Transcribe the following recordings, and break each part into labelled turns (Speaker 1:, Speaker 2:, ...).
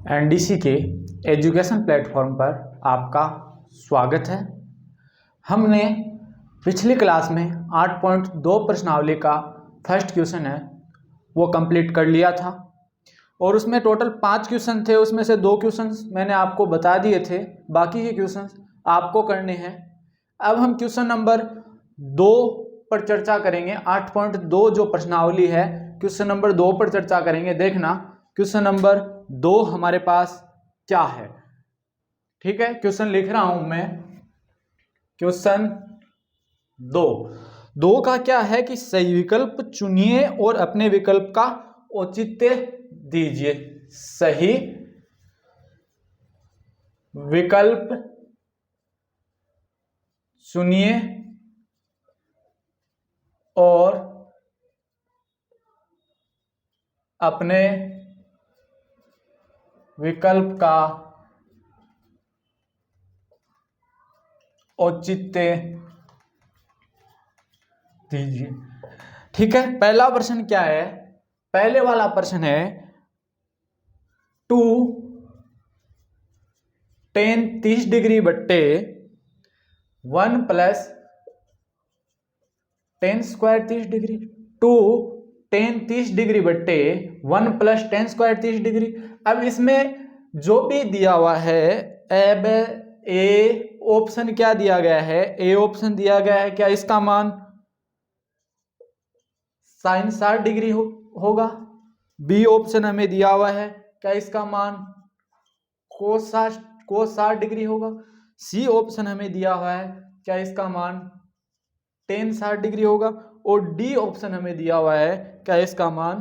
Speaker 1: NDC के education platform पर आपका स्वागत है। हमने पिछली क्लास में 8.2 प्रश्नावली का फर्स्ट क्वेश्चन है वो कंप्लीट कर लिया था और उसमें टोटल 5 क्वेश्चन थे। उसमें से 2 क्वेश्चन मैंने आपको बता दिए थे, बाकी के क्वेश्चन आपको करने हैं। अब हम क्वेश्चन नंबर 2 पर चर्चा करेंगे। 8.2 जो प्रश्नावली है, क्वेश्चन नंबर 2 पर चर्चा करेंगे। देखना क्वेश्चन नंबर 2 हमारे पास क्या है। ठीक है, क्वेश्चन लिख रहा हूं मैं। क्वेश्चन 2 का क्या है कि सही विकल्प चुनिए और अपने विकल्प का औचित्य दीजिए। सही विकल्प चुनिए और अपने विकल्प का औचित्य दीजिए। ठीक है, पहला प्रश्न क्या है? पहले वाला प्रश्न है 2 tan 30 डिग्री बट्टे 1 plus tan square 30 degree. 2 tan 30 degree बट्टे 1 प्लस tan स्क्वायर 30 डिग्री। अब इसमें जो भी दिया हुआ है, अब ए ऑप्शन क्या दिया गया है? ए ऑप्शन दिया गया है क्या इसका मान sin 60 डिग्री होगा। बी ऑप्शन हमें दिया हुआ है, क्या इसका मान cos 60 डिग्री होगा। सी ऑप्शन हमें दिया हुआ है, क्या इसका मान tan 60 डिग्री होगा। और डी ऑप्शन हमें दिया हुआ है, क्या इसका मान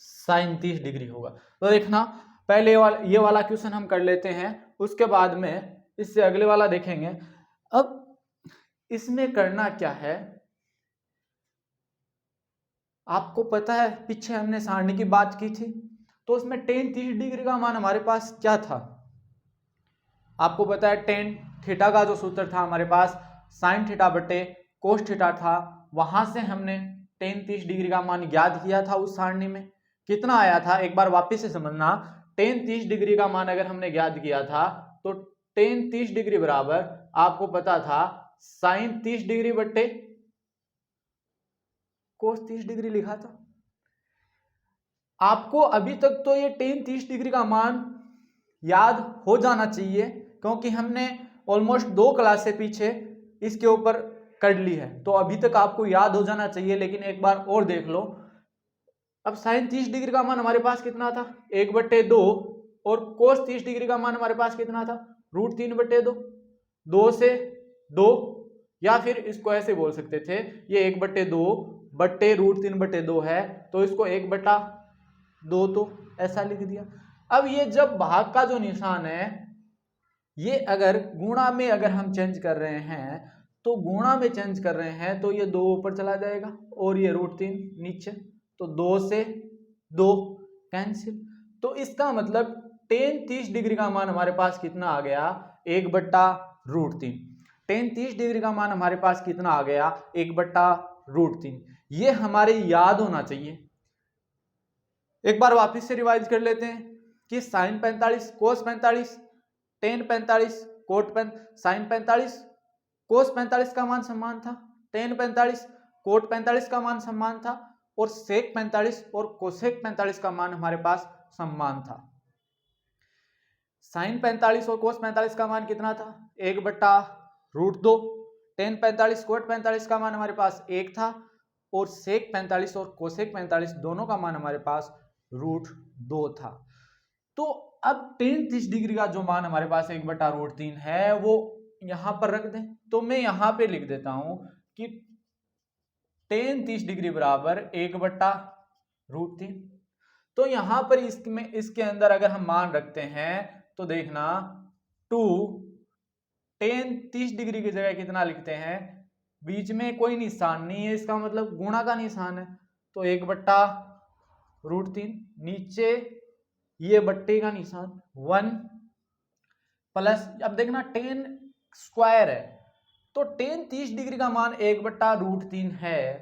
Speaker 1: sin 30 डिग्री होगा। तो देखना, पहले ये वाला क्वेश्चन हम कर लेते हैं, उसके बाद में इससे अगले वाला देखेंगे। अब इसमें करना क्या है, आपको पता है पीछे हमने सारणी की बात की थी, तो उसमें tan 30 डिग्री का मान हमारे पास क्या था? आपको पता है tan थीटा का जो सूत्र था हमारे पास sin थीटा बटे cos थीटा था। वहां से हमने tan 30 डिग्री का मान ज्ञात किया था। उस सारणी में कितना आया था, एक बार वापस से समझना। tan 30 डिग्री का मान अगर हमने ज्ञात किया था तो tan 30 डिग्री बराबर आपको पता था sin 30 डिग्री बट्टे cos 30 डिग्री लिखा था। आपको अभी तक तो ये tan 30 डिग्री का मान याद हो जाना चाहिए, क्योंकि हमने ऑलमोस्ट 2 क्लास से पीछे इसके ऊपर कर ली है, तो अभी तक आपको याद हो जाना चाहिए। लेकिन एक बार और देख लो। अब sin 30 डिग्री का मान हमारे पास कितना था? 1/2। और cos 30 डिग्री का मान हमारे पास कितना था? √3/2। 2 से 2, या फिर इसको ऐसे बोल सकते थे, ये 1/2 बट्टे √3/2 है, तो इसको 1/2 तो ऐसा लिख दिया। अब ये जब भाग का जो निशान है, ये अगर गुणा में अगर हम चेंज कर रहे हैं, तो गुणा में चेंज कर रहे हैं तो ये 2 ऊपर चला जाएगा और ये √3 नीचे, तो 2 से 2 कैंसिल। तो इसका मतलब tan 30 डिग्री का मान हमारे पास कितना आ गया? 1/√3। tan 30 डिग्री का मान हमारे पास कितना आ गया? 1/√3। ये हमारे याद होना चाहिए। एक बार वापस से रिवाइज कर लेते हैं कि sin 45 cos 45 tan 45 sin 45 cos 45 का मान समान था, tan 45 cot 45 का मान समान था, और sec 45 और cosec 45 का मान हमारे पास समान था। sin 45 और cos 45 का मान कितना था? 1/√2। tan 45 cot 45 का मान हमारे पास 1 था, और sec 45 और cosec 45 दोनों का मान हमारे पास √2 था। तो अब tan 30 डिग्री का जो मान हमारे पास 1/√3 है वो यहां पर रख दें। तो मैं यहां पे लिख देता हूं कि tan 30 डिग्री बराबर 1/√3। तो यहां पर इसके अंदर अगर हम मान रखते हैं तो देखना 2 tan 30 डिग्री की जगह कितना लिखते हैं? बीच में कोई निशान नहीं है, इसका मतलब गुणा का निशान है, तो 1/√3। नीचे ये बट्टे का निशान 1 प्लस, अब देखना tan स्क्वायर है, तो tan 30 डिग्री का मान 1/√3 है।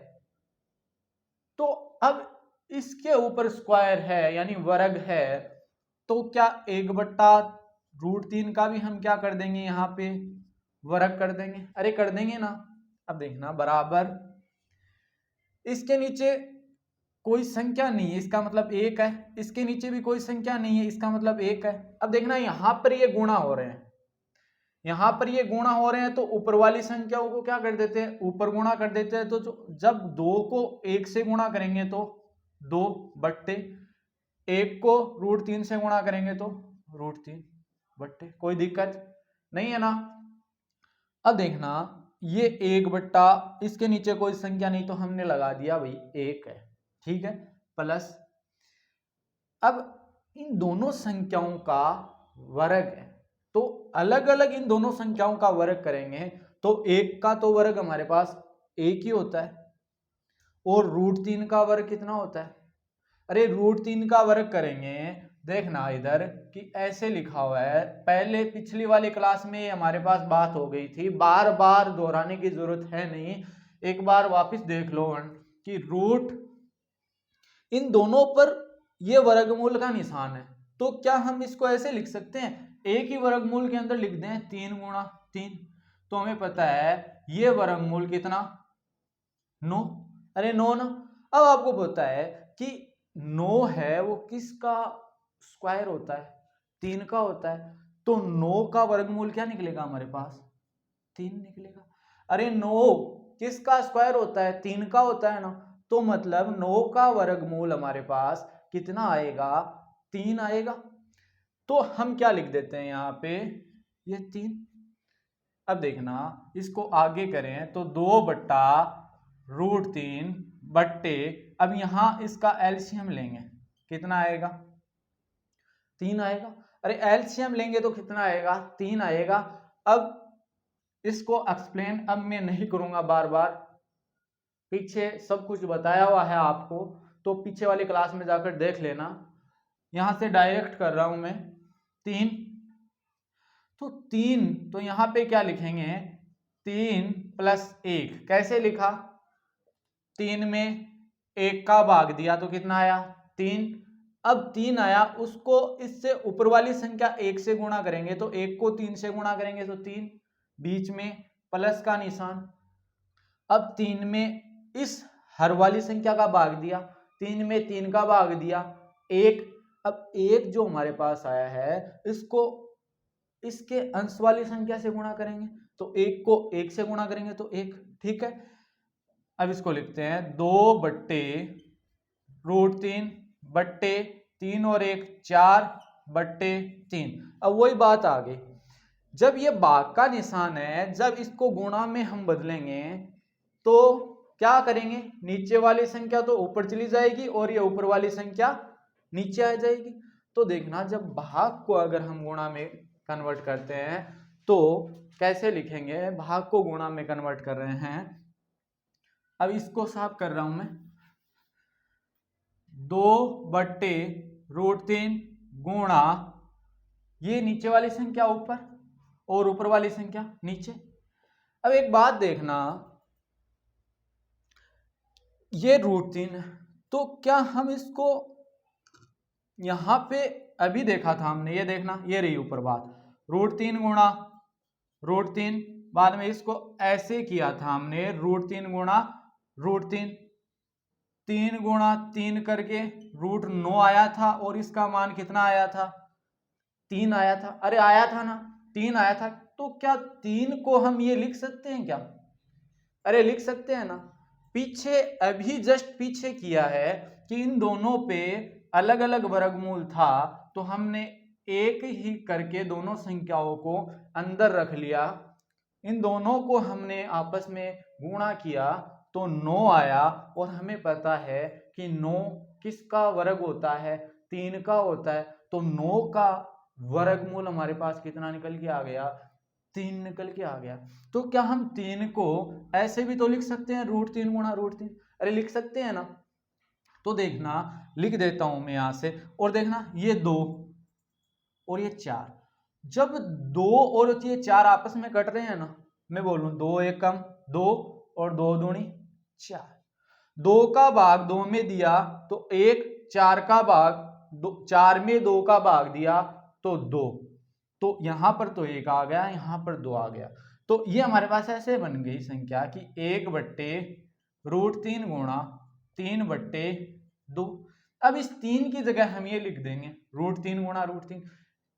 Speaker 1: तो अब इसके ऊपर स्क्वायर है यानी वर्ग है, तो क्या 1/√3 का भी हम क्या कर देंगे, यहाँ पे वर्ग कर देंगे। अरे कर देंगे ना। अब देखना बराबर, इसके नीचे कोई संख्या नहीं है, इसका मतलब 1 है, इसके नीचे भी कोई संख्या नहीं है, इसका मतलब 1 है। अब देखना यहाँ पर ये गुणा हो रहे हैं, यहाँ पर ये गुणा हो रहे हैं, तो ऊपर वाली संख्याओं को क्या कर देते हैं, ऊपर गुणा कर देते हैं। तो जब 2 को 1 से गुणा करेंगे तो 2 बट्टे 1 को √3 से गुणा करेंगे तो √3 बट्टे, कोई दिक्कत नहीं है ना। अब देखना ये 1 इसके नीचे कोई संख्या नहीं, तो हमने लगा दिया भाई 1 है, ठीक है, प्लस अब इन दोनों संख्याओं का वर्ग है, तो अलग अलग इन दोनों संख्याओं का वर्ग करेंगे तो 1 का तो वर्ग हमारे पास 1 ही होता है, और √3 का वर्ग कितना होता है। अरे √3 का वर्ग करेंगे, देखना इधर कि ऐसे लिखा हुआ है, पहले पिछली वाली क्लास में हमारे पास बात हो गई थी, बार बार दोहराने की जरूरत है नहीं, एक बार वापस देख लो कि रूट इन दोनों पर ये वर्गमूल का निशान है, तो क्या हम इसको ऐसे लिख सकते हैं, एक ही वर्गमूल के अंदर लिख दें 3 × 3, तो हमें पता है ये वर्गमूल कितना 9। अरे 9 ना। अब आपको पता है कि 9 है वो किसका स्क्वायर होता है, 3 का होता है, तो 9 का वर्गमूल क्या निकलेगा हमारे पास 3 निकलेगा। अरे 9 किसका स्क्वायर होता है, 3 का होता है ना, तो मतलब 9 का वर्गमूल हमारे पास कितना आएगा 3 आएगा। तो हम क्या लिख देते हैं यहाँ पे ये 3। अब देखना इसको आगे करें तो 2/√3 बट्टे, अब यहाँ इसका एलसीएम लेंगे कितना आएगा 3 आएगा। अरे एलसीएम लेंगे तो कितना आएगा 3 आएगा। अब इसको एक्सप्लेन अब मैं नहीं करूंगा, बार बार पीछे सब कुछ बताया हुआ है आपको, तो पीछे वाली क्लास में जाकर देख लेना। यहां से डायरेक्ट कर रहा हूं मैं 3, तो 3 तो यहां पे क्या लिखेंगे 3 + 1, कैसे लिखा 3 में 1 का भाग दिया तो कितना आया 3। अब 3 आया, उसको इससे ऊपर वाली संख्या 1 से गुणा करेंगे, तो 1 को 3 से गुणा करेंगे तो 3, बीच में प्लस का निशान। अब 3 में इस हर वाली संख्या का भाग दिया, 3 में 3 का भाग दिया 1। अब 1 जो हमारे पास आया है इसको इसके अंश वाली संख्या से गुणा करेंगे, तो 1 को 1 से गुणा करेंगे तो 1, ठीक है। अब इसको लिखते हैं 2/√3 बट्टे 3 और 1 4/3। अब वही बात आ गई, जब ये भाग का निशान है, जब इसको गुणा में हम बदलेंगे तो क्या करेंगे, नीचे वाली संख्या तो ऊपर चली जाएगी और ये ऊपर वाली संख्या नीचे आ जाएगी। तो देखना जब भाग को अगर हम गुणा में कन्वर्ट करते हैं तो कैसे लिखेंगे, भाग को गुणा में कन्वर्ट कर रहे हैं। अब इसको साफ कर रहा हूं मैं, 2/√3 गुणा ये नीचे वाली संख्या ऊपर और ऊपर वाली संख्या नीचे। अब एक बात देखना, ये √3 तो क्या हम इसको यहां पे अभी देखा था हमने, ये देखना ये रही ऊपर बात, √3 गुणा √3, बाद में इसको ऐसे किया था हमने √3 गुणा √3, 3 गुणा 3 करके √9 आया था, और इसका मान कितना आया था 3 आया था। अरे आया था ना 3 आया था, तो क्या 3 को हम ये लिख सकते हैं क्या, अरे लिख सकते हैं ना। पीछे अभी जस्ट पीछे किया है कि इन दोनों पे अलग अलग वर्गमूल था, तो हमने एक ही करके दोनों संख्याओं को अंदर रख लिया, इन दोनों को हमने आपस में गुणा किया तो 9 आया, और हमें पता है कि 9 किसका वर्ग होता है 3 का होता है, तो 9 का वर्गमूल हमारे पास कितना निकल के आ गया 3 निकल के आ गया। तो क्या हम 3 को ऐसे भी तो लिख सकते हैं √3 गुणा √3, अरे लिख सकते हैं ना। तो देखना लिख देता हूं मैं यहां से, और देखना ये 2 और ये 4, जब 2 और ये 4 आपस में कट रहे हैं ना, मैं बोलूं 2 1 कम 2 और 2 दूनी 4, 2 का भाग 2 में दिया तो 1, 4 का भाग 4 में 2 का भाग दिया तो 2, तो यहां पर तो 1 आ गया, यहां पर 2 आ गया। तो ये हमारे पास ऐसे बन गई संख्या कि 1/√3 गुणा 3/2। अब इस 3 की जगह हम ये लिख देंगे √3 गुणा √3।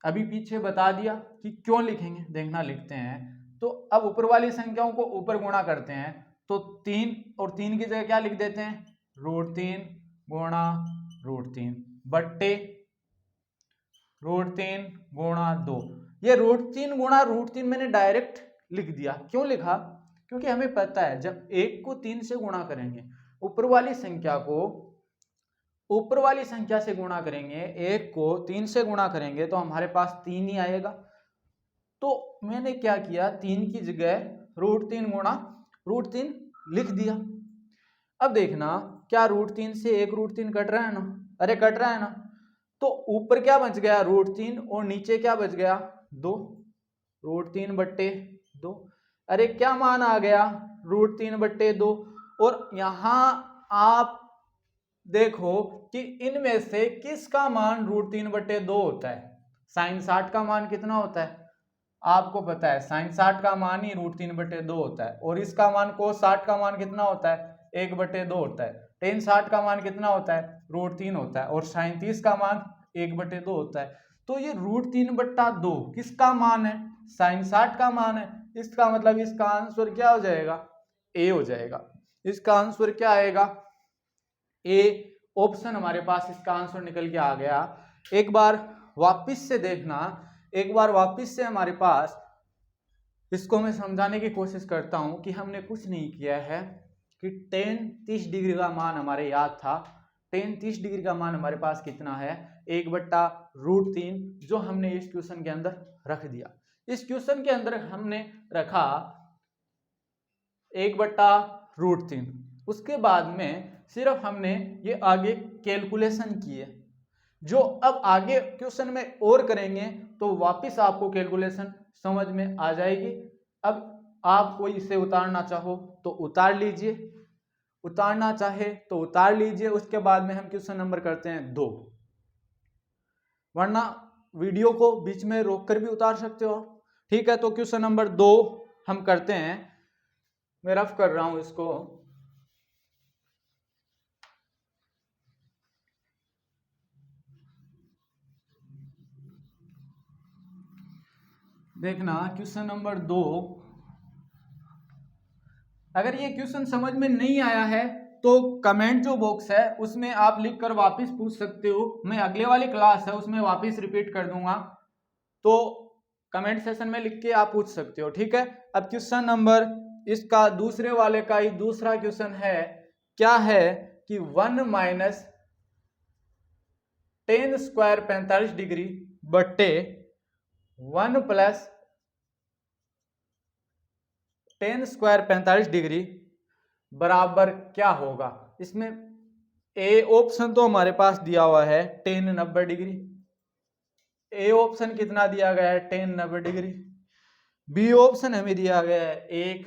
Speaker 1: अभी पीछे बता दिया कि क्यों लिखेंगे, देखना लिखते हैं। तो अब ऊपर वाली संख्याओं को ऊपर गुणा करते हैं, तो 3 और 3 की जगह क्या लिख देते हैं √3 गुणा √3 बट्टे √3 गुणा 2। ये √3 गुणा √3 मैंने डायरेक्ट लिख दिया। क्यों लिखा? क्योंकि हमें पता है जब 1 को 3 से गुणा करेंगे, ऊपर वाली संख्या को ऊपर वाली संख्या से गुणा करेंगे, 1 को 3 से गुणा करेंगे तो हमारे पास 3 ही आएगा। तो मैंने क्या किया, 3 की जगह √3 गुणा √3 लिख दिया। अब देखना क्या √3 से 1 √3 कट रहा है ना, अरे कट रहा है ना। तो ऊपर क्या बच गया √3 और नीचे क्या बच गया 2, √3/2। अरे क्या मान आ गया √3/2। और यहां आप देखो कि इनमें से किसका मान √3/2 होता है। sin 60 का मान कितना होता है आपको पता है, sin 60 का मान ही √3/2 होता है। और इसका मान cos 60 का मान कितना होता है 1/2 होता है। tan 60 का मान कितना होता है √3 होता है। और sin 30 का मान 1/2 होता है। तो ये √3/2 किसका मान है, sin 60 का मान है। इसका मतलब इसका आंसर क्या हो जाएगा, ए हो जाएगा। इसका आंसर क्या आएगा, ए ऑप्शन हमारे पास इसका आंसर निकल के आ गया। एक बार वापस से देखना, एक बार वापस से हमारे पास इसको मैं समझाने की कोशिश करता हूं कि हमने कुछ नहीं किया है कि tan 30 डिग्री का मान हमारे याद था। tan 30 डिग्री का मान हमारे पास कितना है 1/√3, जो हमने इस क्वेश्चन के अंदर रख दिया। इस क्वेश्चन के अंदर हमने रखा 1/√3। उसके बाद में सिर्फ हमने ये आगे कैलकुलेशन की है। जो अब आगे क्वेश्चन में और करेंगे तो वापस आपको कैलकुलेशन समझ में आ जाएगी। अब आप कोई इसे उतारना चाहो तो उतार लीजिए, उतारना चाहे तो उतार लीजिए। उसके बाद में हम क्वेश्चन नंबर करते हैं 2, वरना वीडियो को बीच में रोक कर भी उतार सकते हो। ठीक है, तो क्वेश्चन नंबर 2 हम करते हैं। मैं रफ कर रहा हूं इसको। देखना क्वेश्चन नंबर 2, अगर ये क्वेश्चन समझ में नहीं आया है तो कमेंट जो बॉक्स है उसमें आप लिख कर वापस पूछ सकते हो। मैं अगले वाली क्लास है उसमें वापस रिपीट कर दूंगा, तो कमेंट सेशन में लिख के आप पूछ सकते हो। ठीक है, अब क्वेश्चन नंबर इसका दूसरे वाले का ही दूसरा क्वेश्चन है, क्या है कि 1 माइनस tan स्क्वायर 45 डिग्री बट्टे 1 प्लस tan स्क्वायर 45 डिग्री बराबर क्या होगा। इसमें ए ऑप्शन तो हमारे पास दिया हुआ है tan 90 डिग्री, ए ऑप्शन कितना दिया गया है tan 90 डिग्री, बी ऑप्शन हमें दिया गया है 1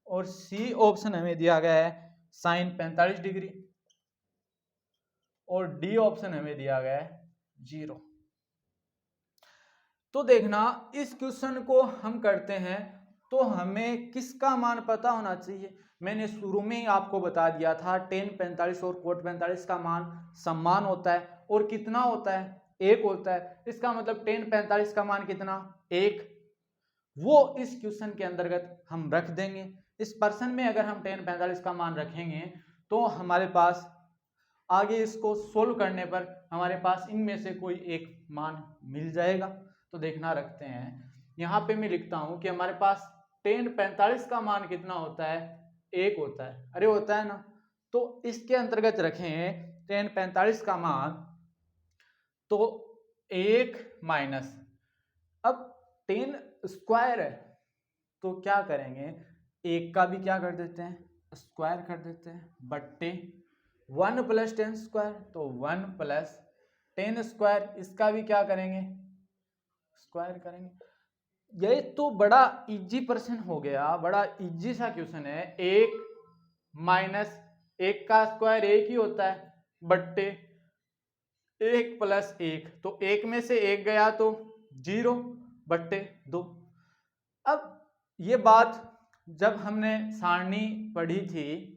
Speaker 1: और सी ऑप्शन हमें दिया गया है sin 45 डिग्री और डी ऑप्शन हमें दिया गया है 0। तो देखना इस क्वेश्चन को हम करते हैं तो हमें किसका मान पता होना चाहिए। मैंने शुरू में ही आपको बता दिया था tan 45 और cot 45 का मान समान होता है और कितना होता है 1 होता है। इसका मतलब tan 45 का मान कितना 1, वो इस क्वेश्चन के अंतर्गत हम रख देंगे। इस पर्सन में अगर हम tan 45 का मान रखेंगे तो हमारे पास आगे इसको सोल्व करने पर हमारे पास इनमें से कोई एक मान मिल जाएगा। तो देखना रखते हैं, यहाँ पे मैं लिखता हूं कि हमारे पास tan 45 का मान कितना होता है 1 होता है, अरे होता है ना। तो इसके अंतर्गत रखें tan 45 का मान, तो 1 माइनस, अब tan स्क्वायर है तो क्या करेंगे 1 का भी क्या कर देते हैं स्क्वायर कर देते हैं बट्टे 1 प्लस tan स्क्वायर, तो 1 प्लस tan स्क्वायर, इसका भी क्या करेंगे स्क्वायर करेंगे। ये तो बड़ा इजी पर्सन हो गया, बड़ा इजी सा क्वेश्चन है। 1 माइनस 1 का स्क्वायर 1 ही होता है बट्टे 1 + 1, तो 1 में से 1 गया तो 0/2। अब ये बात जब हमने सारणी पढ़ी थी,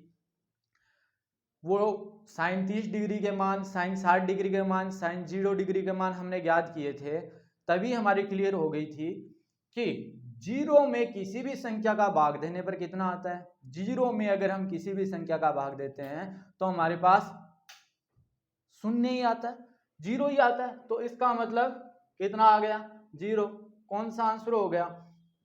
Speaker 1: वो साइन 30 डिग्री के मान, साइन 60 डिग्री के मान, साइन 0 डिग्री के मान हमने ज्ञात किए थे, तभी हमारी क्लियर हो गई थी कि 0 में किसी भी संख्या का भाग देने पर कितना आता है। 0 में अगर हम किसी भी संख्या का भाग देते हैं तो हमारे पास 0 ही आता है, 0 ही आता है। तो इसका मतलब कितना आ गया, 0। कौन सा आंसर हो गया,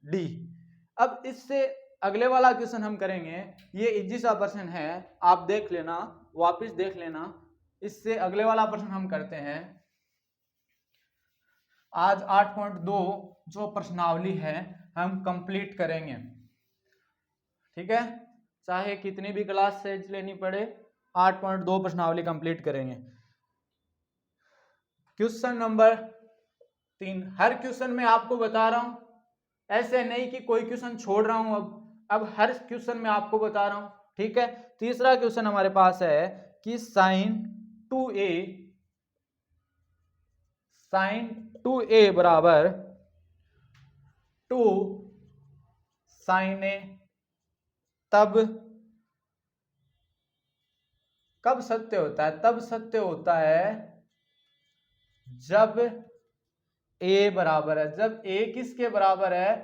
Speaker 1: डी। अब इससे अगले वाला क्वेश्चन हम करेंगे, ये इजी सा प्रश्न है, आप देख लेना, वापस देख लेना। इससे अगले वाला प्रश्न हम करते हैं। आज 8.2 जो प्रश्नावली है हम कंप्लीट करेंगे, ठीक है, चाहे कितनी भी क्लास से लेनी पड़े, 8.2 प्रश्नावली कंप्लीट करेंगे। क्वेश्चन नंबर 3, हर क्वेश्चन में आपको बता रहा हूं, ऐसे नहीं कि कोई क्वेश्चन छोड़ रहा हूं, अब हर क्वेश्चन में आपको बता रहा हूं, ठीक है। तीसरा क्वेश्चन हमारे पास है कि साइन 2a बराबर 2 साइन ए तब कब सत्य होता है, तब सत्य होता है जब a बराबर है, जब a किसके बराबर है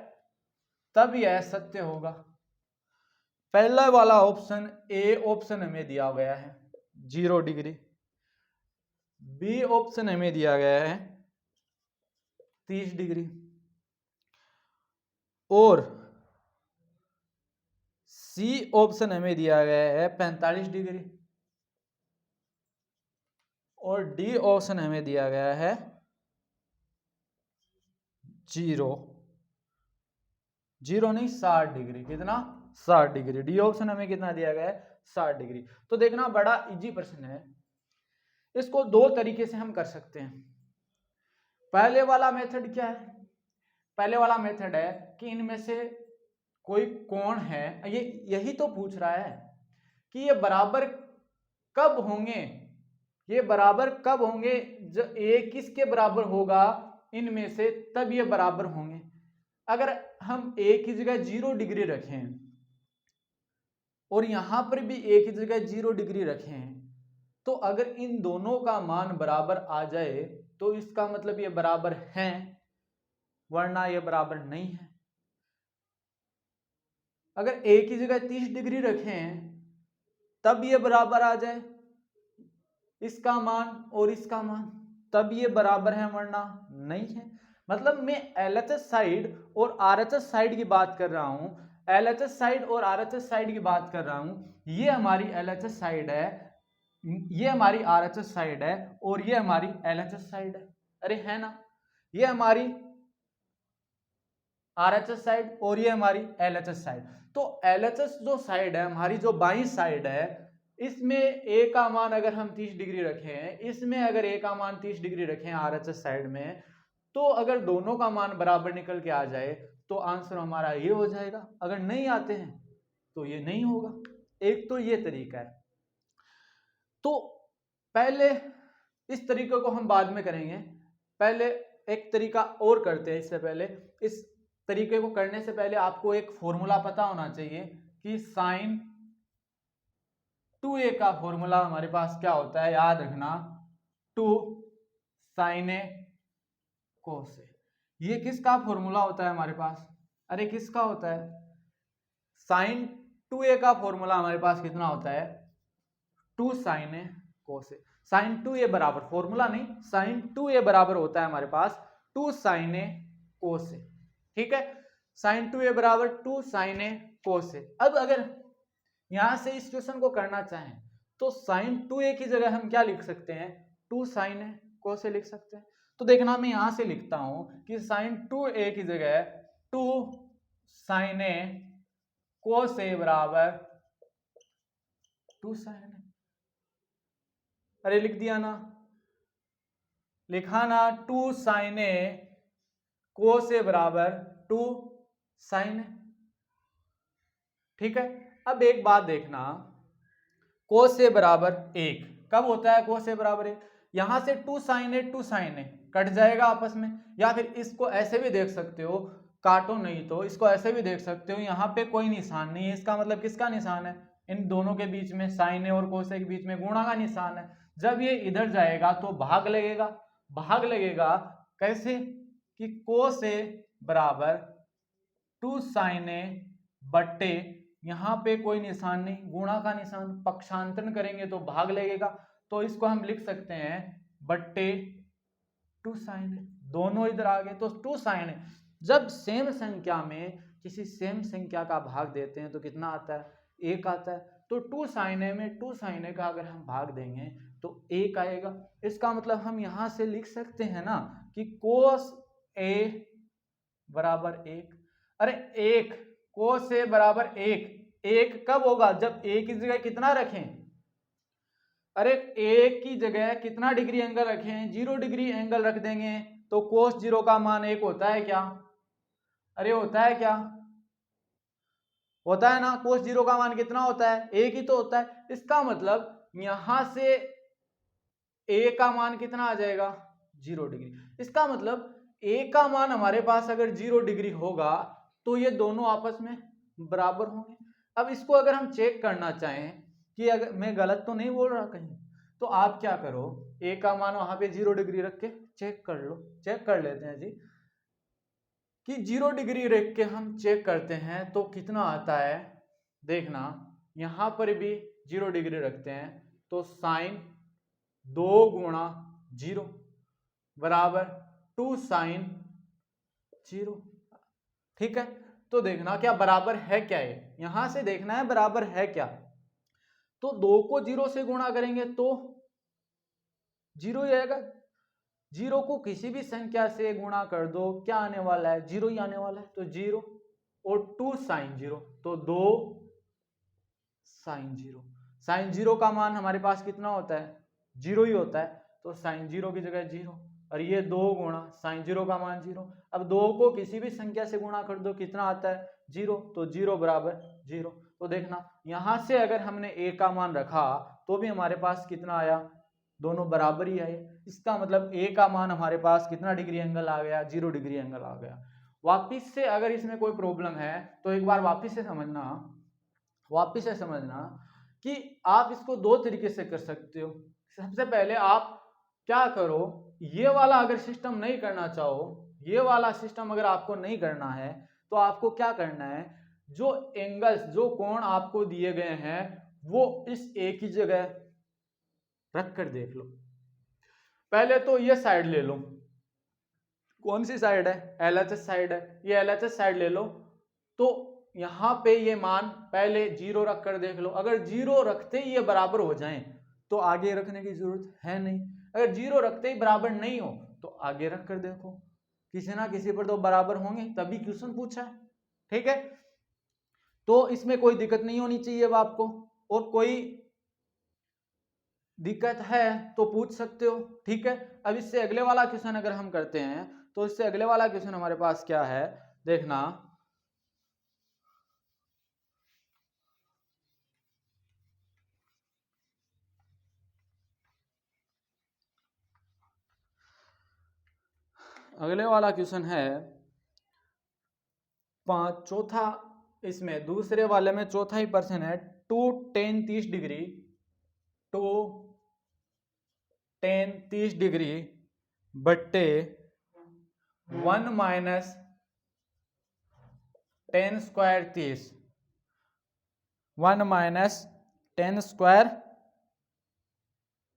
Speaker 1: तब यह सत्य होगा। पहला वाला ऑप्शन ए ऑप्शन हमें दिया गया है 0 डिग्री, बी ऑप्शन हमें दिया गया है 30 डिग्री, और सी ऑप्शन हमें दिया गया है 45 डिग्री, और डी ऑप्शन हमें दिया गया है 0 नहीं 60 डिग्री। कितना, 60 डिग्री। डी ऑप्शन हमें कितना दिया गया है, 60 डिग्री। तो देखना बड़ा इजी प्रश्न है, इसको दो तरीके से हम कर सकते हैं। पहले वाला मेथड क्या है, पहले वाला मेथड है कि इनमें से कोई कोण है, ये यही तो पूछ रहा है कि ये बराबर कब होंगे, ये बराबर कब होंगे, जब ए किसके बराबर होगा इनमें से तब ये बराबर होंगे। अगर हम ए की जगह 0 डिग्री रखें और यहां पर भी ए की जगह 0 डिग्री रखें, तो अगर इन दोनों का मान बराबर आ जाए तो इसका मतलब ये बराबर हैं, वरना ये बराबर नहीं है। अगर ए की जगह 30 डिग्री रखें तब ये बराबर आ जाए इसका मान और इसका मान, तब ये बराबर है, वरना नहीं है। मतलब मैं एलएचएस साइड और आरएचएस साइड की बात कर रहा हूं, एलएचएस साइड और आरएचएस साइड की बात कर रहा हूं। ये हमारी एलएचएस साइड है, ये हमारी आरएचएस साइड है, और ये हमारी एलएचएस साइड है। अरे है ना, ये हमारी आरएचएस साइड और ये हमारी एलएचएस साइड। तो एलएचएस जो साइड है हमारी, जो बाईं साइड है, इसमें ए का मान अगर हम 30 डिग्री रखें, इसमें अगर ए का मान 30 डिग्री रखें आरएचएस साइड में, तो अगर दोनों का मान बराबर निकल के आ जाए तो आंसर हमारा ये हो जाएगा। अगर नहीं आते हैं तो ये नहीं होगा। एक तो ये तरीका है। तो पहले इस तरीके को हम बाद में करेंगे, पहले एक तरीका और करते हैं। इससे पहले, इस तरीके को करने से पहले आपको एक फॉर्मूला पता होना चाहिए कि साइन 2a का फॉर्मूला हमारे पास क्या होता है। याद रखना, 2 साइन ए कोस ए, ये किसका फॉर्मूला होता है हमारे पास, अरे किसका होता है, साइन 2a का फॉर्मूला हमारे पास कितना होता है, 2 साइन ए कोस ए। साइन 2a बराबर, फॉर्मूला नहीं, साइन 2a बराबर होता है हमारे पास 2 साइन ए कोस ए, ठीक है। साइन 2a बराबर 2 साइन ए कोस ए। अब अगर यहां से इस क्वेश्चन को करना चाहें तो साइन 2a की जगह हम क्या लिख सकते हैं, 2 साइन ए कोस ए लिख सकते हैं। तो देखना मैं यहां से लिखता हूं कि साइन 2a की जगह 2 साइन ए कोस ए बराबर 2 साइन ए। अरे लिख दिया ना, लिखा ना, 2 साइन ए कोस ए बराबर 2 साइन ए, ठीक है। अब एक बात देखना, कोस ए बराबर 1 कब होता है, कोस ए बराबर 1 यहां से 2 sin a कट जाएगा आपस में, या फिर इसको ऐसे भी देख सकते हो, काटो नहीं तो इसको ऐसे भी देख सकते हो, यहाँ पे कोई निशान नहीं है, इसका मतलब किसका निशान है, इन दोनों के बीच में, साइन ए और कोस ए के बीच में गुणा का निशान है। जब ये इधर जाएगा तो भाग लगेगा, भाग लगेगा कैसे कि कोस ए बराबर 2 sin a बट्टे, यहाँ पे कोई निशान नहीं, गुणा का निशान, पक्षांतरण करेंगे तो भाग लगेगा, तो इसको हम लिख सकते हैं बट्टे 2 sin a, दोनों इधर आ गए तो 2 sin a। जब सेम संख्या में किसी सेम संख्या का भाग देते हैं तो कितना आता है, 1 आता है। तो 2 sin a में 2 sin a का अगर हम भाग देंगे तो 1 आएगा। इसका मतलब हम यहां से लिख सकते हैं ना कि cos a बराबर 1। अरे 1 cos a बराबर 1, 1 कब होगा, जब a की जगह कितना रखें, अरे a की जगह कितना डिग्री एंगल रखें, 0 डिग्री एंगल रख देंगे तो cos 0 का मान 1 होता है क्या, अरे होता है क्या, होता है ना, cos 0 का मान कितना होता है, 1 ही तो होता है। इसका मतलब यहां से a का मान कितना आ जाएगा, 0 डिग्री। इसका मतलब a का मान हमारे पास अगर 0 डिग्री होगा तो ये दोनों आपस में बराबर होंगे। अब इसको अगर हम चेक करना चाहें कि अगर मैं गलत तो नहीं बोल रहा कहीं, तो आप क्या करो, a का मान वहां पे 0 डिग्री रख के चेक कर लो, चेक कर लेते हैं जी कि 0 डिग्री रख के हम चेक करते हैं तो कितना आता है। देखना यहां पर भी 0 डिग्री रखते हैं तो साइन 2 गुणा 0 बराबर 2 sin 0। ठीक है, तो देखना क्या बराबर है क्या, ये यहां से देखना है बराबर है क्या। तो 2 को 0 से गुणा करेंगे तो 0 ही आएगा, 0 को किसी भी संख्या से गुणा कर दो क्या आने वाला है, 0 ही आने वाला है, तो 0 और 2 sin 0 तो 2 sin 0। sin 0 का मान हमारे पास कितना होता है, 0 ही होता है, तो sin 0 की जगह 0 और ये 2 गुणा sin 0 का मान 0। अब 2 को किसी भी संख्या से गुणा कर दो कितना आता है, 0, तो 0 बराबर 0। तो देखना यहां से अगर हमने a का मान रखा तो भी हमारे पास कितना आया, दोनों बराबर ही आए। इसका मतलब a का मान हमारे पास कितना डिग्री एंगल आ गया, 0 डिग्री एंगल आ गया। वापिस से अगर इसमें कोई प्रॉब्लम है तो एक बार वापिस से समझना कि आप इसको 2 तरीके से कर सकते हो। सबसे पहले आप क्या करो, ये वाला अगर सिस्टम नहीं करना चाहो, ये वाला सिस्टम अगर आपको नहीं करना है तो आपको क्या करना है, जो एंगल्स जो कोण आपको दिए गए हैं वो इस a की जगह रख कर देख लो। पहले तो ये साइड ले लो, कौन सी साइड है, LHS साइड है, ये LHS साइड ले लो। तो यहां पे ये मान पहले 0 रख कर देख लो, अगर 0 रखते ही ये बराबर हो जाएं तो आगे रखने की जरूरत है नहीं, अगर 0 रखते ही बराबर नहीं हो तो आगे रख कर देखो, किसी ना किसी पर तो बराबर होंगे, तभी क्वेश्चन पूछा है। ठीक है, तो इसमें कोई दिक्कत नहीं होनी चाहिए अब आपको, और कोई दिक्कत है तो पूछ सकते हो। ठीक है, अब इससे अगले वाला क्वेश्चन अगर हम करते हैं तो इससे अगले वाला क्वेश्चन हमारे पास क्या है, देखना अगले वाला क्वेश्चन है चौथा, इसमें दूसरे वाले में चौथा ही पर्सन है, 2 tan 30 डिग्री 2 tan 30 डिग्री बट्टे 1 minus tan square 30, 1 minus tan square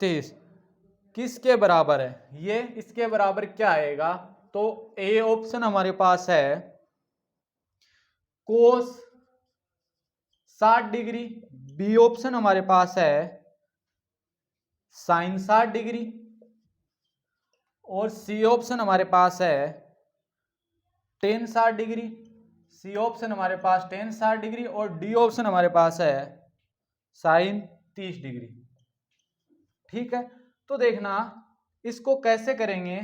Speaker 1: 30 किसके बराबर है, ये इसके बराबर क्या आएगा। तो ए ऑप्शन हमारे पास है कोस 60 डिग्री, बी ऑप्शन हमारे पास है साइन 60 डिग्री, और सी ऑप्शन हमारे पास है tan 60 डिग्री, सी ऑप्शन हमारे पास tan 60 डिग्री, और डी ऑप्शन हमारे पास है साइन 30 डिग्री। ठीक है, तो देखना इसको कैसे करेंगे।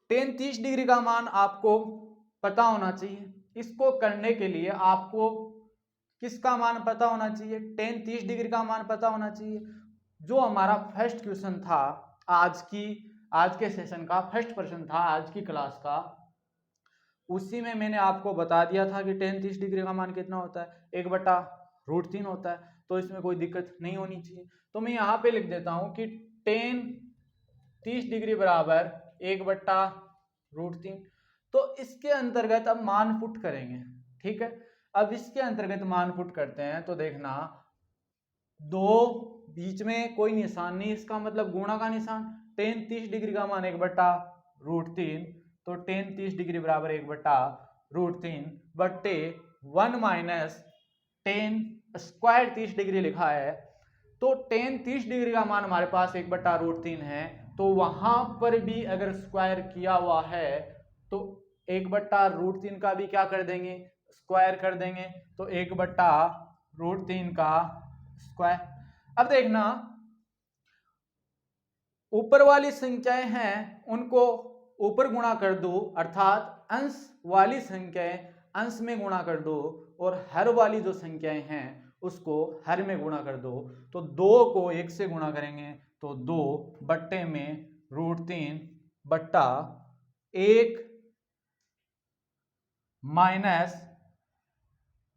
Speaker 1: tan 30 डिग्री का मान आपको पता होना चाहिए, इसको करने के लिए आपको किसका मान पता होना चाहिए, tan 30 डिग्री का मान पता होना चाहिए। जो हमारा फर्स्ट क्वेश्चन था आज के सेशन का फर्स्ट प्रश्न था आज की क्लास का, उसी में मैंने आपको बता दिया था कि tan 30 डिग्री का मान कितना होता है, 1/√3 होता है। तो इसमें कोई दिक्कत नहीं होनी चाहिए। तो मैं यहाँ पे लिख देता हूँ कि tan 30 डिग्री बराबर 1/√3। तो इसके अंतर्गत अब मान पुट करेंगे, ठीक है। अब इसके अंतर्गत मान पुट करते हैं तो देखना, दो बीच में कोई निशान नहीं, इसका मतलब गुणा का निशान। tan 30 डिग्री का मान 1/√3, तो tan 30 डिग्री बराबर 1/√3 बट्टे 1 माइनस tan स्क्वायर 30 डिग्री लिखा है। तो tan 30 डिग्री का मान हमारे पास 1/√3 है, तो वहां पर भी अगर स्क्वायर किया हुआ है तो 1/√3 का भी क्या कर देंगे, स्क्वायर कर देंगे। तो 1/√3 का स्क्वायर। अब देखना, ऊपर वाली संख्याएं हैं उनको ऊपर गुणा कर दो, अर्थात अंश वाली संख्याएं अंश में गुणा कर दो, और हर वाली जो संख्याएं हैं उसको हर में गुणा कर दो। तो 2 को 1 से गुणा करेंगे तो 2 बट्टे में √3 बट्टा 1 माइनस,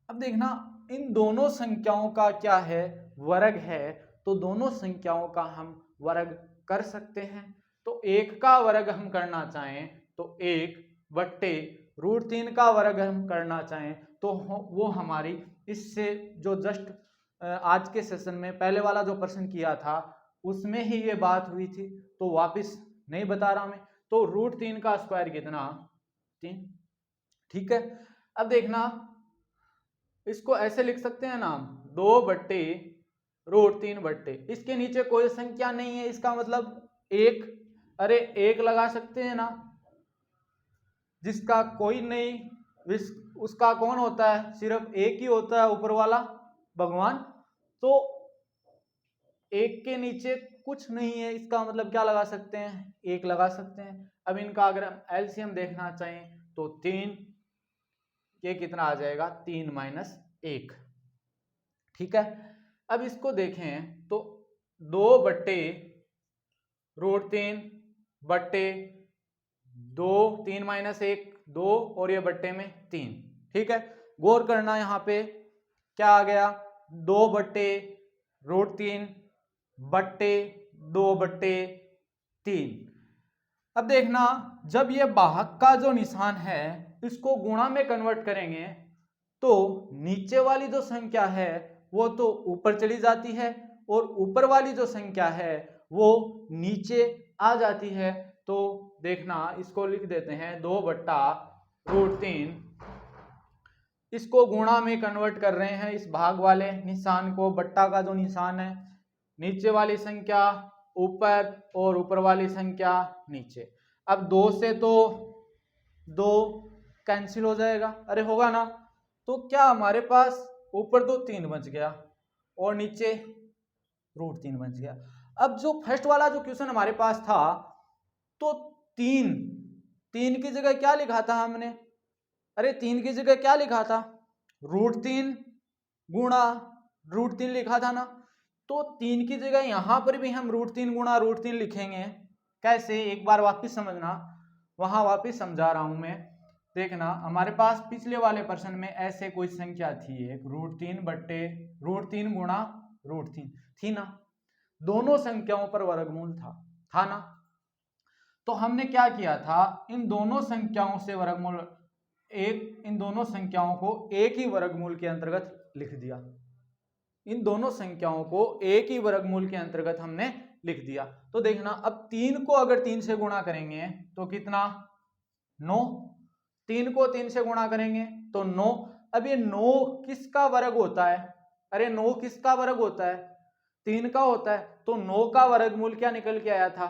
Speaker 1: अब देखना इन दोनों संख्याओं का क्या है, वर्ग है। तो दोनों संख्याओं का हम वर्ग कर सकते हैं। तो 1 का वर्ग हम करना चाहें तो 1 बट्टे √3 का वर्ग हम करना चाहें तो वो हमारी इससे जो जस्ट आज के सेशन में पहले वाला जो प्रश्न किया था उसमें ही ये बात हुई थी, तो वापस नहीं बता रहा मैं। तो √3 का स्क्वायर कितना, 3, ठीक है। अब देखना, इसको ऐसे लिख सकते हैं ना, 2 बट्टे √3 बट्टे, इसके नीचे कोई संख्या नहीं है, इसका मतलब 1, अरे 1 लगा सकते हैं ना, जिसका कोई नहीं उसका कौन होता है, सिर्फ एक ही होता है, ऊपर वाला भगवान। तो 1 के नीचे कुछ नहीं है, इसका मतलब क्या लगा सकते हैं, 1 लगा सकते हैं। अब इनका अगर हम एलसीएम देखना चाहें तो 3 ये कितना आ जाएगा, 3 माइनस 1, ठीक है। अब इसको देखें तो 2 बट्टे √3 बट्टे 2, 3 माइनस 1 2, और ये बट्टे में 3, ठीक है। गौर करना, यहाँ पे क्या आ गया, 2 बट्टे √3 बट्टे 2 बट्टे 3। अब देखना, जब ये भाग का जो निशान है इसको गुणा में कन्वर्ट करेंगे तो नीचे वाली जो संख्या है वो तो ऊपर चली जाती है और ऊपर वाली जो संख्या है वो नीचे आ जाती है। तो देखना, इसको लिख देते हैं 2/√3, इसको गुणा में कन्वर्ट कर रहे हैं, इस भाग वाले निशान को, बट्टा का जो निशान है, नीचे वाली संख्या ऊपर और ऊपर वाली संख्या नीचे। अब 2 से तो 2 कैंसिल हो जाएगा, अरे होगा ना। तो क्या हमारे पास ऊपर तो 3 बच गया और नीचे √3 बच गया। अब जो फर्स्ट वाला जो क्वेश्चन हमारे पास था तो 3 की जगह क्या लिखा था हमने, अरे 3 की जगह क्या लिखा था, √3 गुणा √3 लिखा था ना। तो 3 की जगह यहां पर भी हम √3 गुणा √3 लिखेंगे। कैसे, एक बार वापिस समझना, वहां वापिस समझा रहा हूं मैं। देखना, हमारे पास पिछले वाले प्रश्न में ऐसे कोई संख्या थी, एक √3 बट्टे √3 गुणा √3 थी ना, दोनों संख्याओं पर वर्गमूल था ना। तो हमने क्या किया था, इन दोनों संख्याओं से वर्गमूल इन दोनों संख्याओं को एक ही वर्गमूल के अंतर्गत लिख दिया, इन दोनों संख्याओं को एक ही वर्गमूल के अंतर्गत हमने लिख दिया। तो देखना, अब 3 को अगर 3 से गुणा करेंगे तो कितना, 9, 3 को 3 से गुणा करेंगे तो 9। अब ये 9 किसका वर्ग होता है, अरे 9 किसका वर्ग होता है, 3 का होता है। तो 9 का वर्गमूल क्या निकल के आया था,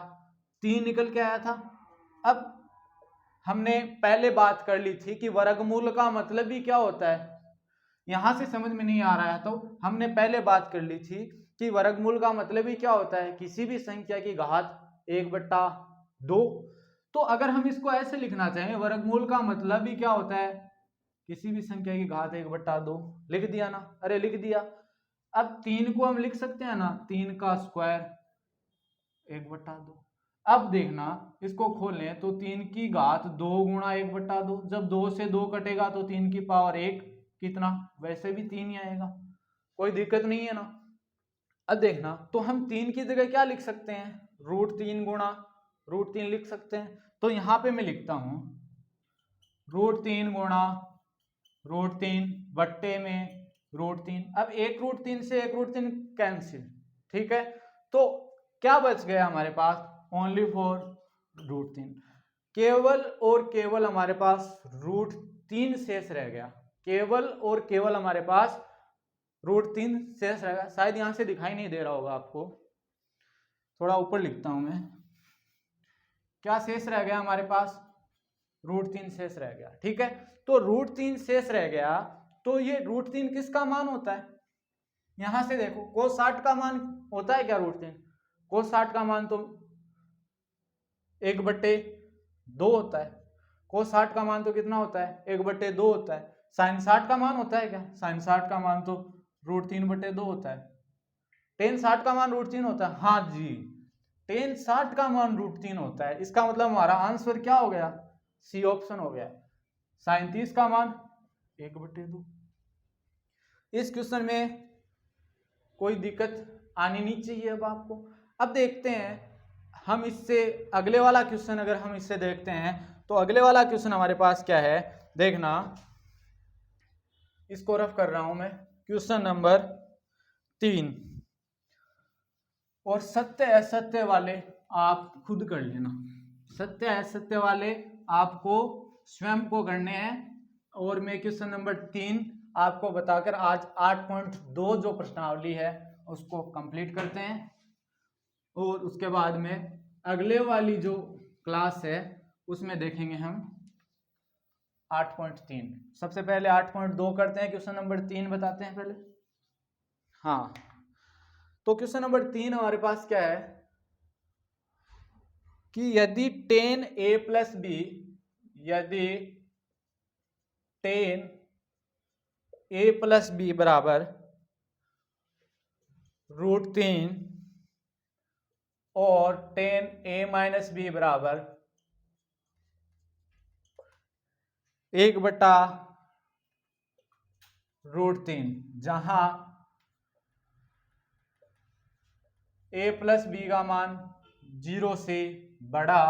Speaker 1: 3 निकल के आया था। अब हमने पहले बात कर ली थी कि वर्गमूल का मतलब ही क्या होता है, यहां से समझ में नहीं आ रहा है तो हमने पहले बात कर ली थी कि वर्गमूल का मतलब ही क्या होता है, किसी भी संख्या की घात 1/2। तो अगर हम इसको ऐसे लिखना चाहें, वर्गमूल का मतलब ही क्या होता है, किसी भी संख्या की घात 1/2, लिख दिया ना, अरे लिख दिया। अब 3 को हम लिख सकते हैं ना, 3 का स्क्वायर 1/2। अब देखना इसको खोलें तो 3 की घात 2 गुणा 1/2। जब 2 से 2 कटेगा तो 3 की पावर 1 कितना, वैसे भी 3 ही आएगा, कोई दिक्कत नहीं है ना। अब देखना तो हम 3 की जगह क्या लिख सकते हैं, √3 गुणा √3 लिख सकते हैं। तो यहां पे मैं लिखता हूं √3 गुणा √3 बट्टे में √3। अब एक √3 से एक √3 कैंसिल, ठीक है। तो क्या बच गया हमारे पास, ओनली फॉर √3, केवल और केवल हमारे पास √3 शेष रह गया, केवल और केवल हमारे पास √3 शेष रह गया। शायद यहां से दिखाई नहीं दे रहा होगा आपको, थोड़ा ऊपर लिखता हूं मैं। क्या शेष रह गया हमारे पास, √3 शेष रह गया, ठीक है। तो √3 शेष रह गया, तो ये √3 किसका मान होता है, यहां से देखो cos 60 का मान होता है क्या, √3 cos 60 का मान तो 1/2 होता है। cos 60 का मान तो कितना होता है, 1/2 होता है। sin 60 का मान होता है क्या, sin 60 का मान तो √3/2 होता है। tan 60 का मान √3 होता है, हाँ जी tan 60 का मान √3 होता है। इसका मतलब हमारा आंसर क्या हो गया, सी ऑप्शन हो गया। sin 30 का मान 1/2। इस क्वेश्चन में कोई दिक्कत आनी नहीं चाहिए अब आपको। अब देखते हैं हम इससे अगले वाला क्वेश्चन, अगर हम इससे देखते हैं तो अगले वाला क्वेश्चन हमारे पास क्या है, देखना इसको रफ कर रहा हूं मैं, क्वेश्चन नंबर 3। और सत्य असत्य वाले आप खुद कर लेना, सत्य असत्य वाले आपको स्वयं को करने हैं। और मैं क्वेश्चन नंबर 3 आपको बताकर आज 8.2 जो प्रश्नावली है उसको कंप्लीट करते हैं। और उसके बाद में अगले वाली जो क्लास है उसमें देखेंगे हम 8.3। सबसे पहले 8.2 करते हैं, क्वेश्चन नंबर 3 बताते हैं पहले। हाँ, तो क्वेश्चन नंबर 3 हमारे पास क्या है कि यदि tan a + b, यदि tan a + b बराबर √3 और tan a - b बराबर 1/√3, जहां a + b का मान 0 से बड़ा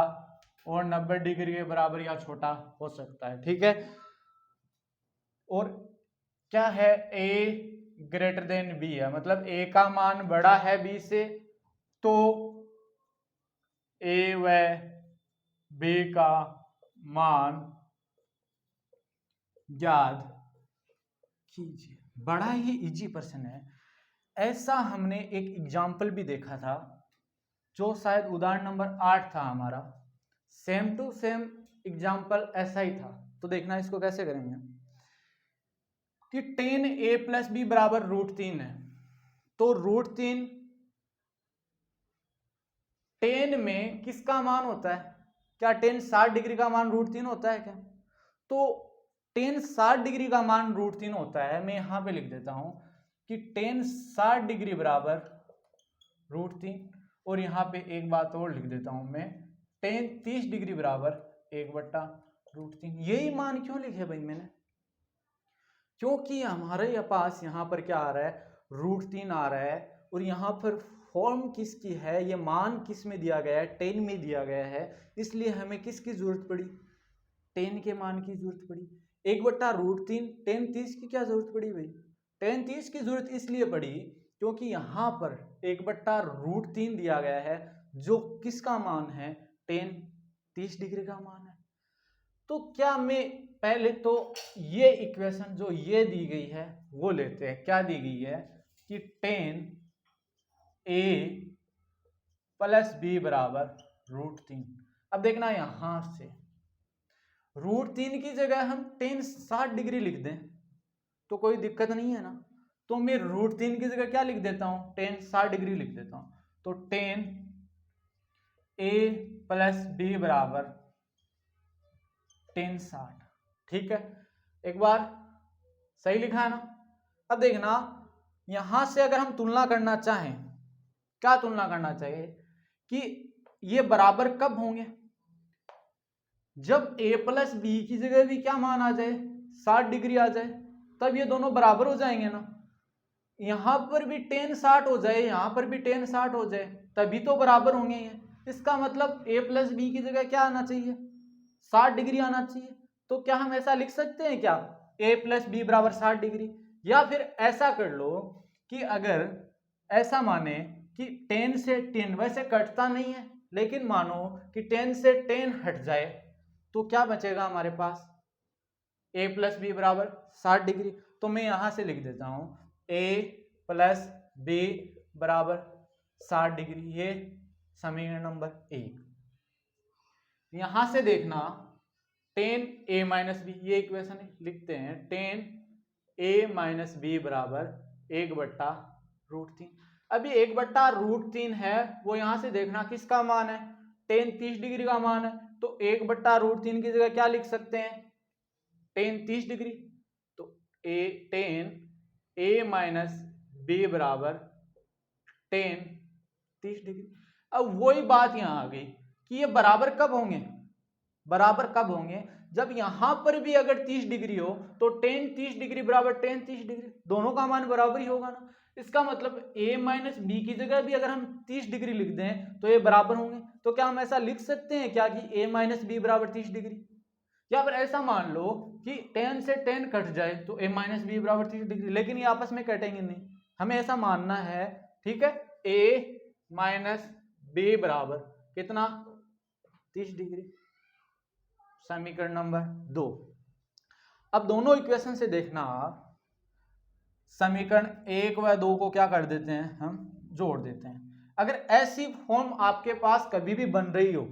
Speaker 1: और 90 डिग्री के बराबर या छोटा हो सकता है, ठीक है। और क्या है, a > b है, मतलब a का मान बड़ा है b से, तो a व b का मान याद कीजिए। बड़ा ही इजी प्रश्न है। ऐसा हमने एक एग्जाम्पल भी देखा था, जो शायद उदाहरण नंबर 8 था हमारा, सेम टू सेम एग्जाम्पल ऐसा ही था। तो देखना इसको कैसे करेंगे कि tan a + b बराबर √3 है, तो √3 tan में किसका मान होता है, क्या tan 60 डिग्री का मान √3 होता है क्या, तो tan 60 डिग्री का मान √3 होता है। मैं यहां पे लिख देता हूं कि tan 60 डिग्री बराबर √3, और यहाँ पे एक बात और लिख देता हूं मैं, tan 30 डिग्री बराबर 1/√3। यही मान क्यों लिखे भाई मैंने, क्योंकि हमारे पास यहाँ पर क्या आ रहा है, √3 आ रहा है, और यहाँ पर फॉर्म किसकी है, ये मान किस में दिया गया है, tan में दिया गया है, इसलिए हमें किसकी जरूरत पड़ी, tan के मान की जरूरत पड़ी। 1/√3 tan 30 की क्या जरूरत पड़ी भाई, tan 30 की जरूरत इसलिए पड़ी क्योंकि यहाँ पर 1/√3 दिया गया है, जो किसका मान है, tan 30 डिग्री का मान है। तो क्या मैं पहले तो ये इक्वेशन जो ये दी गई है वो लेते हैं। क्या दी गई है कि tan a + b बराबर √3। अब देखना यहां से √3 की जगह हम tan 60 डिग्री लिख दें तो कोई दिक्कत नहीं है ना। तो मैं √3 की जगह क्या लिख देता हूं, tan 60 डिग्री लिख देता हूं। तो tan a + b बराबर tan 60, ठीक है। एक बार सही लिखा है ना। अब देखना यहां से अगर हम तुलना करना चाहें, क्या तुलना करना चाहिए कि ये बराबर कब होंगे, जब a प्लस बी की जगह भी क्या मान आ जाए, 60 डिग्री आ जाए, तब ये दोनों बराबर हो जाएंगे ना। यहां पर भी tan 60 हो जाए, यहां पर भी tan 60 हो जाए, तभी तो बराबर होंगे ये। इसका मतलब a प्लस बी की जगह क्या आना चाहिए, 60 डिग्री आना चाहिए। तो क्या हम ऐसा लिख सकते हैं क्या, a प्लस बी बराबर 60 डिग्री। या फिर ऐसा कर लो कि अगर ऐसा माने कि tan से tan वैसे कटता नहीं है, लेकिन मानो कि tan से tan हट जाए, तो क्या बचेगा हमारे पास, a प्लस बी बराबर 60 डिग्री। तो मैं यहां से लिख देता हूं a प्लस बी बराबर 60 डिग्री, ये समीकरण नंबर 1। यहां से देखना tan a माइनस बी, ये इक्वेशन लिखते हैं, tan a माइनस बी बराबर 1/√3। अभी 1/√3 है, वो यहां से देखना किसका मान है, tan 30 डिग्री का मान है। तो 1/√3 की जगह क्या लिख सकते हैं, tan 30 डिग्री। तो tan a माइनस बी बराबर tan 30 डिग्री। अब वही बात यहां आ गई कि ये बराबर कब होंगे, बराबर कब होंगे, जब यहां पर भी अगर 30 डिग्री हो तो tan 30 डिग्री बराबर tan 30 डिग्री, दोनों का मान बराबर ही होगा ना। इसका मतलब a माइनस बी की जगह भी अगर हम 30 डिग्री लिख दें तो ये बराबर होंगे। तो क्या हम ऐसा लिख सकते हैं क्या कि a माइनस बी बराबर 30 डिग्री। या फिर ऐसा मान लो कि tan से tan कट जाए तो a माइनस बी बराबर 30 डिग्री, लेकिन ये आपस में कटेंगे नहीं, हमें ऐसा मानना है, ठीक है, a माइनस बी बराबर कितना, 30 डिग्री। समीकरण नंबर 2। अब दोनों इक्वेशन से देखना आप, समीकरण 1 व 2 को क्या कर देते हैं, हम जोड़ देते हैं। अगर ऐसी फॉर्म आपके पास कभी भी बन रही हो,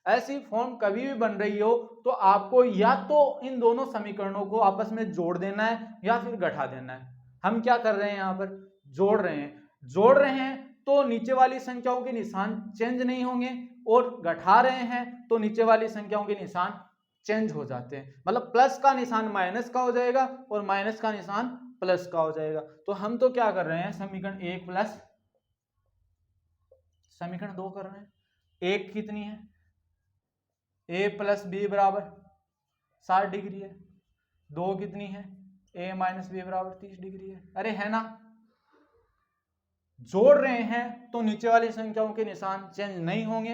Speaker 1: ऐसी फॉर्म कभी भी बन रही हो, तो आपको या तो इन दोनों समीकरणों को आपस में जोड़ देना है या फिर घटा देना है। हम क्या कर रहे हैं, यहां पर जोड़ रहे हैं। जोड़ रहे हैं तो नीचे वाली संख्याओं के निशान चेंज नहीं होंगे, और घटा रहे हैं तो नीचे वाली संख्याओं के निशान चेंज हो जाते हैं। मतलब प्लस का निशान माइनस का हो जाएगा और माइनस का निशान प्लस का हो जाएगा। तो हम तो क्या कर रहे हैं, समीकरण 1 प्लस समीकरण 2 कर रहे हैं। 1 कितनी है, a प्लस बी बराबर 60 डिग्री है। 2 कितनी है, a माइनस बी बराबर 30 डिग्री है। अरे है ना, जोड़ रहे हैं तो नीचे वाली संख्याओं के निशान चेंज नहीं होंगे।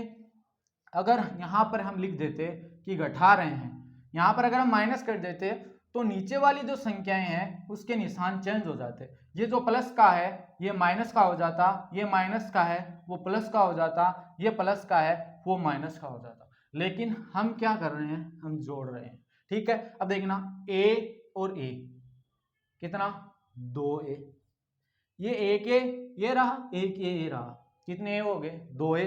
Speaker 1: अगर यहां पर हम लिख देते कि घटा रहे हैं, यहां पर अगर हम माइनस कर देते तो नीचे वाली जो संख्याएं हैं उसके निशान चेंज हो जाते। ये जो प्लस का है ये माइनस का हो जाता, ये माइनस का है वो प्लस का हो जाता, ये प्लस का है वो माइनस का हो जाता। लेकिन हम क्या कर रहे हैं, हम जोड़ रहे हैं, ठीक है। अब देखना a और a कितना, 2a, ये एक a ये रहा, एक a ये रहा, कितने a हो गए, 2a।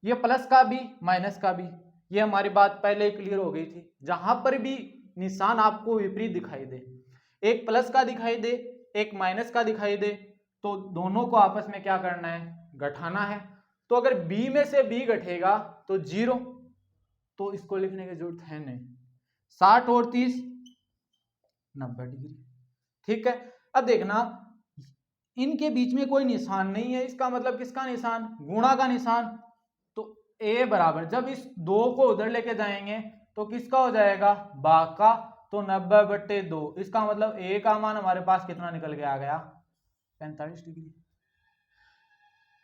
Speaker 1: ये प्लस का भी माइनस का भी, ये हमारी बात पहले क्लियर हो गई थी। जहां पर भी निशान आपको विपरीत दिखाई दे, एक प्लस का दिखाई दे एक माइनस का दिखाई दे, तो दोनों को आपस में क्या करना है, घटाना है। तो अगर b में से b घटेगा तो 0, तो इसको लिखने की जरूरत है नहीं। 60 और 30 90 डिग्री, ठीक है। अब देखना इनके बीच में कोई निशान नहीं है, इसका मतलब किसका निशान, गुणा का निशान। तो a बराबर, जब इस 2 को उधर लेके जाएंगे तो किसका हो जाएगा, भाग का, तो 90/2। इसका मतलब a का मान हमारे पास कितना निकल के आ गया, 45 डिग्री।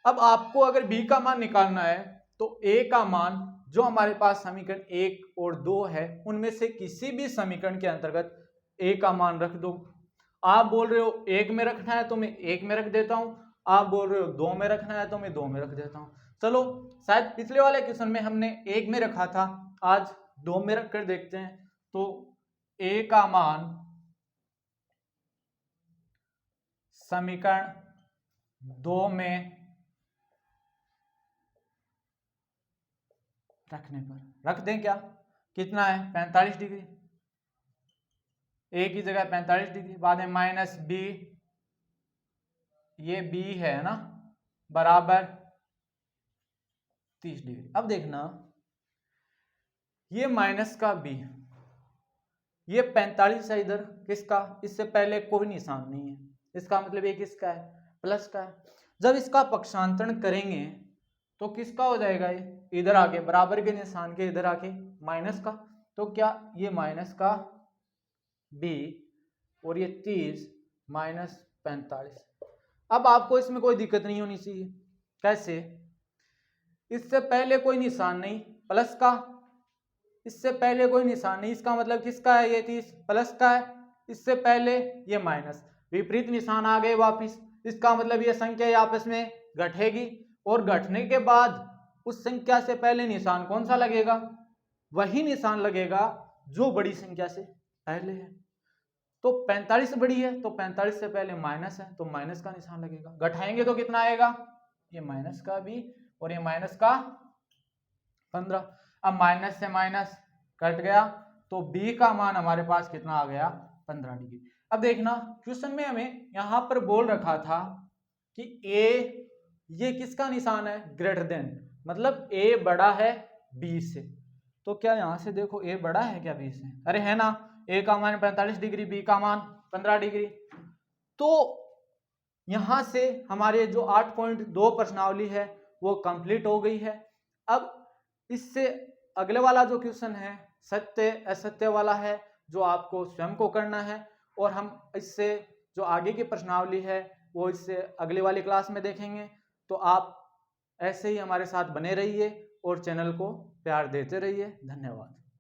Speaker 1: अब आपको अगर b का मान निकालना है तो a का मान जो हमारे पास समीकरण 1 और 2 है उनमें से किसी भी समीकरण के अंतर्गत a का मान रख दो। आप बोल रहे हो 1 में रखना है तो मैं 1 में रख देता हूं, आप बोल रहे हो 2 में रखना है तो मैं 2 में रख देता हूं। चलो शायद पिछले वाले क्वेश्चन में हमने 1 में रखा था, आज 2 में रख कर देखते हैं। तो a का मान समीकरण 2 में रखने पर रख दें क्या, कितना है, 45 डिग्री। a की जगह 45 डिग्री, बाद में माइनस b, ये b है ना, बराबर 30 डिग्री। अब देखना ये माइनस का b, ये 45 है इधर, किसका, इससे पहले कोई निशान नहीं है, इसका मतलब ये किसका है, प्लस का है। जब इसका पक्षांतरण करेंगे तो किसका हो जाएगा, ये इधर आके बराबर के निशान के इधर आके माइनस का, तो क्या ये माइनस का b और ये 30 माइनस 45। अब आपको इसमें कोई दिक्कत नहीं होनी चाहिए। कैसे, इससे पहले कोई निशान नहीं प्लस का, इससे पहले कोई निशान नहीं, इसका मतलब किसका है, ये 30 प्लस का है, इससे पहले ये माइनस, विपरीत निशान आ गए वापिस, इसका मतलब ये संख्या आपस में घटेगी और घटने के बाद उस संख्या से पहले निशान कौन सा लगेगा, वही निशान लगेगा जो बड़ी संख्या से पहले है। तो 45 बड़ी है तो 45 से पहले माइनस है तो माइनस का निशान लगेगा। घटाएंगे तो कितना आएगा, ये माइनस का b और ये माइनस का 15। अब माइनस से माइनस कट गया तो b का मान हमारे पास कितना आ गया, 15 डिग्री। अब देखना क्वेश्चन में हमें यहाँ पर बोल रखा था कि a ये किसका निशान है, ग्रेटर देन, मतलब a बड़ा है b से। तो क्या यहाँ से देखो a बड़ा है क्या b से, अरे है ना, a का मान 45 डिग्री, b का मान 15 डिग्री। तो यहाँ से हमारे जो 8.2 प्रश्नावली है वो कंप्लीट हो गई है। अब इससे अगले वाला जो क्वेश्चन है सत्य असत्य वाला है जो आपको स्वयं को करना है, और हम इससे जो आगे की प्रश्नावली है वो इससे अगले वाली क्लास में देखेंगे। तो आप ऐसे ही हमारे साथ बने रहिए और चैनल को प्यार देते रहिए। धन्यवाद।